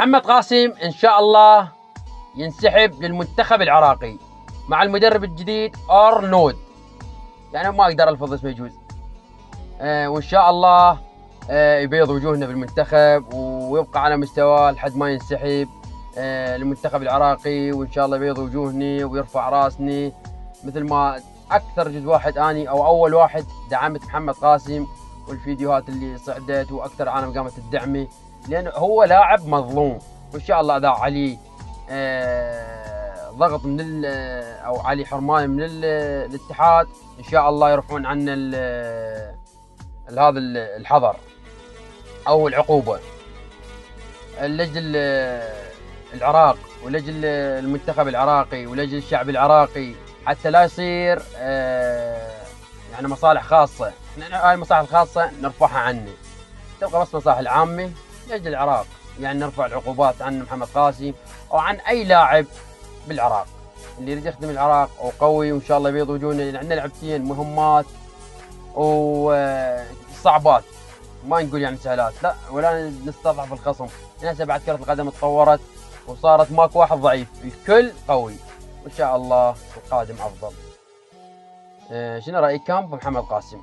محمد قاسم ان شاء الله ينسحب للمنتخب العراقي مع المدرب الجديد ارنود، يعني ما اقدر الفظ اسمه يجوز. وان شاء الله يبيض وجوهنا بالمنتخب ويبقى على مستواه لحد ما ينسحب للمنتخب العراقي، وان شاء الله يبيض وجوهني ويرفع راسني مثل ما اكثر جزء واحد اني او اول واحد دعمت محمد قاسم والفيديوهات اللي صعدت، واكثر عالم قامت تدعمه لانه هو لاعب مظلوم. وان شاء الله اذا علي ضغط من او علي حرمان من الاتحاد ان شاء الله يرفعون عنا هذا الحظر او العقوبه لاجل العراق ولاجل المنتخب العراقي ولاجل الشعب العراقي، حتى لا يصير يعني مصالح خاصه. احنا هاي المصالح الخاصه نرفعها عنه، تبقى بس مصالح العامه لاجل العراق، يعني نرفع العقوبات عن محمد قاسم او عن اي لاعب بالعراق اللي يريد يخدم العراق وقوي، وان شاء الله يبيض وجوهنا لان عندنا لعبتين مهمات وصعبات، ما نقول يعني سهلات لا، ولا نستضعف الخصم. هسه بعد كرة القدم تطورت وصارت ماكو واحد ضعيف، الكل قوي، وان شاء الله القادم افضل. شنو رايك كم بمحمد قاسم؟